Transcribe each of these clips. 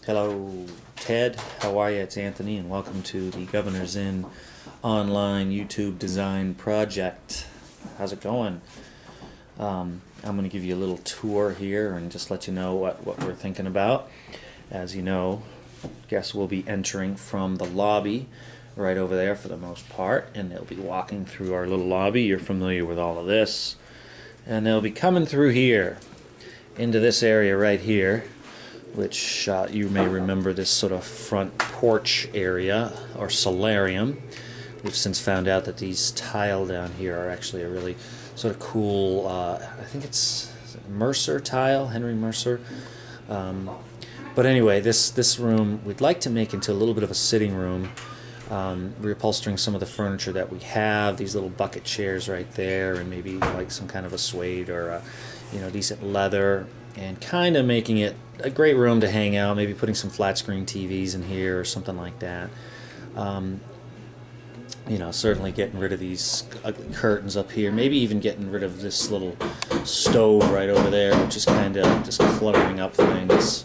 Hello, Ted. How are you? It's Anthony, and welcome to the Governor's Inn online YouTube design project. How's it going? I'm going to give you a little tour here and just let you know what we're thinking about. As you know, guests will be entering from the lobby right over there for the most part, and they'll be walking through our little lobby. You're familiar with all of this. And they'll be coming through here into this area right here, which you may remember this sort of front porch area or solarium. We've since found out that these tile down here are actually a really sort of cool, I think it's Mercer tile, Henry Mercer. But anyway, this room we'd like to make into a little bit of a sitting room, reupholstering some of the furniture that we have, these little bucket chairs right there, and maybe like some kind of a suede or a, decent leather, and kind of making it a great room to hang out, maybe putting some flat screen TVs in here or something like that. Certainly getting rid of these ugly curtains up here, maybe even getting rid of this little stove right over there, which is kind of just cluttering up things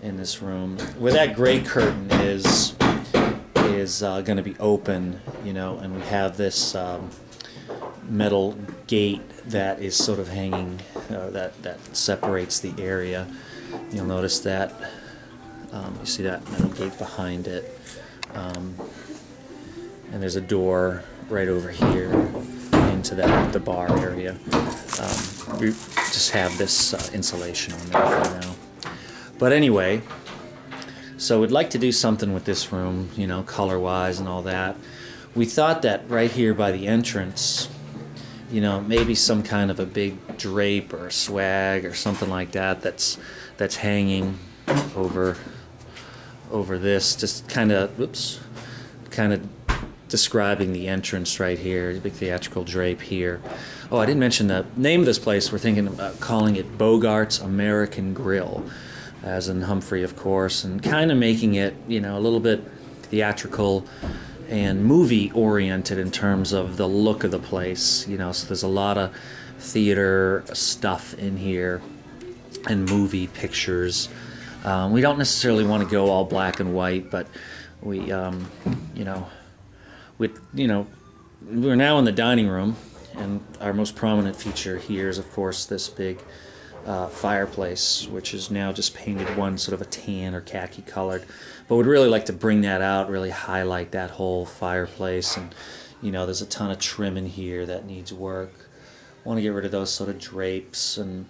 in this room. Where that gray curtain is going to be open, and we have this metal gate that is sort of hanging, that separates the area. You'll notice that you see that metal gate behind it, and there's a door right over here into the bar area. We just have this insulation on there for now. But anyway, so we'd like to do something with this room, color-wise and all that. We thought that right here by the entrance, maybe some kind of a big drape or swag or something like that that's hanging over this, just kind of describing the entrance right here, big theatrical drape here. Oh, I didn't mention the name of this place. We're thinking about calling it Bogart's American Grill, as in Humphrey, of course, and kind of making it, a little bit theatrical and movie-oriented in terms of the look of the place. So there's a lot of theater stuff in here and movie pictures. We don't necessarily want to go all black and white, but we're now in the dining room, and our most prominent feature here is, of course, this big fireplace, which is now just painted one sort of a tan or khaki colored, but would really like to bring that out, really highlight that whole fireplace. And there's a ton of trim in here that needs work. Want to get rid of those sort of drapes, and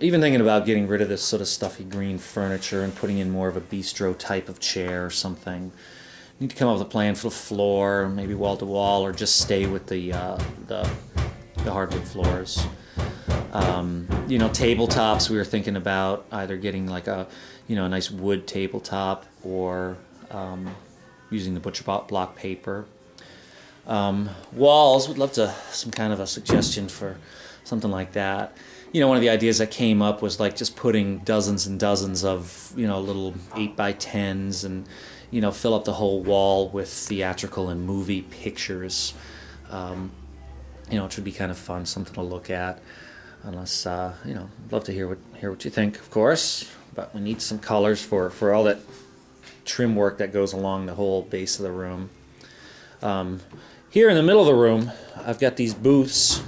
even thinking about getting rid of this sort of stuffy green furniture and putting in more of a bistro type of chair or something. Need to come up with a plan for the floor, maybe wall to wall, or just stay with the hardwood floors. Tabletops, we were thinking about either getting like a nice wood tabletop or using the butcher block paper. Walls, would love some kind of a suggestion for something like that. One of the ideas that came up was like just putting dozens and dozens of little 8x10s and fill up the whole wall with theatrical and movie pictures. Which would be kind of fun, something to look at. Unless, love to hear what you think, of course. But we need some colors for all that trim work that goes along the whole base of the room. Here in the middle of the room, I've got these booths.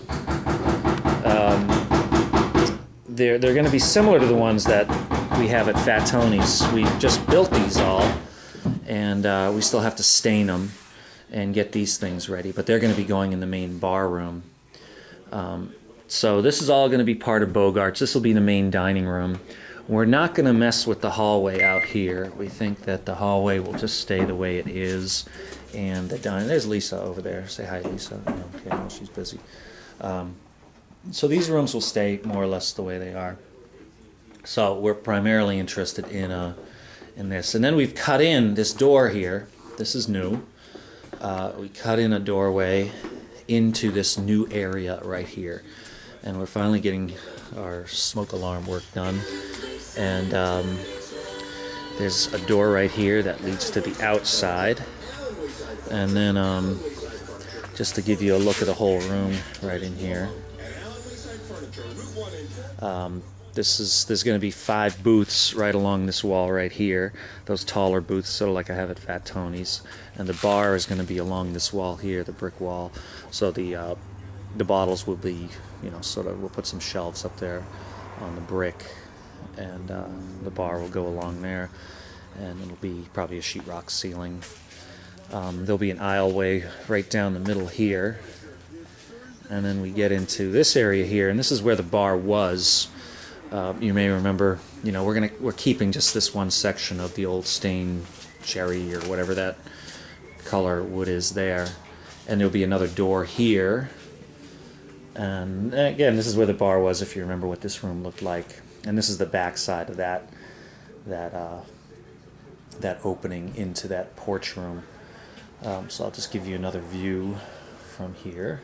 They're going to be similar to the ones that we have at Fat Tony's. We just built these all, and we still have to stain them and get these things ready. But they're going to be going in the main bar room. So this is all going to be part of Bogart's. This will be the main dining room. We're not going to mess with the hallway out here. We think that the hallway will just stay the way it is. And the dining, there's Lisa over there. Say hi, Lisa. Okay, well, she's busy. So these rooms will stay more or less the way they are. So we're primarily interested in this. And then we've cut in this door here. This is new. We cut in a doorway into this new area right here. And we're finally getting our smoke alarm work done. And there's a door right here that leads to the outside. And then just to give you a look at the whole room right in here. there's going to be 5 booths right along this wall right here, those taller booths, sort of like I have at Fat Tony's, and the bar is going to be along this wall here, the brick wall. So the bottles will be, you know, sort of, we'll put some shelves up there on the brick, and the bar will go along there, and it'll be probably a sheetrock ceiling. There'll be an aisleway right down the middle here, and then we get into this area here, and this is where the bar was. You may remember, you know, we're keeping just this one section of the old stained cherry or whatever that color wood is there, and there'll be another door here. And again, this is where the bar was, if you remember what this room looked like. And this is the back side of that opening into that porch room. So I'll just give you another view from here.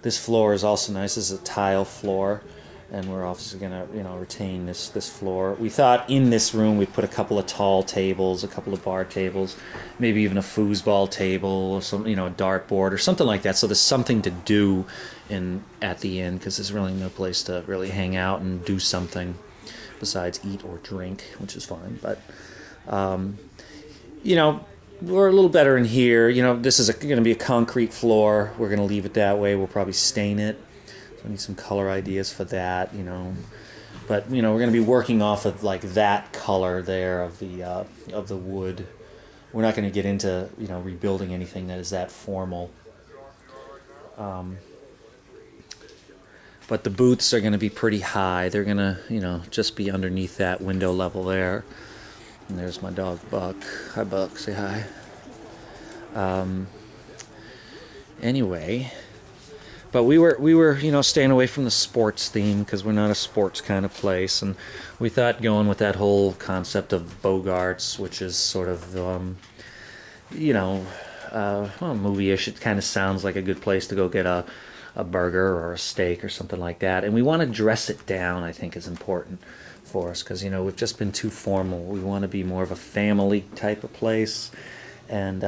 This floor is also nice. This is a tile floor, and we're obviously going to, you know, retain this floor. We thought in this room we'd put a couple of tall tables, a couple of bar tables, maybe even a foosball table, or some, you know, a dartboard or something like that. So there's something to do at the end, because there's really no place to really hang out and do something besides eat or drink, which is fine. But you know, we're a little better in here. You know, this is going to be a concrete floor. We're going to leave it that way. We'll probably stain it. So I need some color ideas for that, you know. But, you know, we're going to be working off of, like, that color there of the wood. We're not going to get into, you know, rebuilding anything that is that formal. But the booths are going to be pretty high. They're going to, you know, just be underneath that window level there. And there's my dog, Buck. Hi, Buck. Say hi. Anyway, but we were, you know, staying away from the sports theme, because we're not a sports kind of place, and we thought going with that whole concept of Bogarts, which is sort of, you know, well, movie-ish. It kind of sounds like a good place to go get a burger or a steak or something like that. And we want to dress it down, I think, is important for us, because, you know, we've just been too formal. We want to be more of a family type of place, and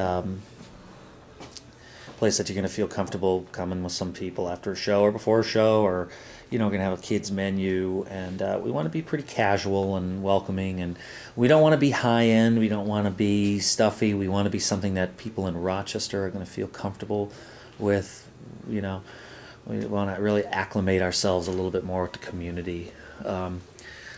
place that you're going to feel comfortable coming with some people after a show or before a show, or, you know, going to have a kids menu. And we want to be pretty casual and welcoming, and we don't want to be high end, we don't want to be stuffy. We want to be something that people in Rochester are going to feel comfortable with. You know, we want to really acclimate ourselves a little bit more with the community.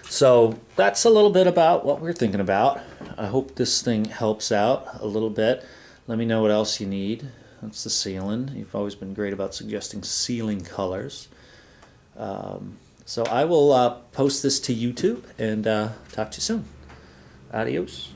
So that's a little bit about what we're thinking about. I hope this thing helps out a little bit. Let me know what else you need. That's the ceiling. You've always been great about suggesting ceiling colors. So I will post this to YouTube, and talk to you soon. Adios.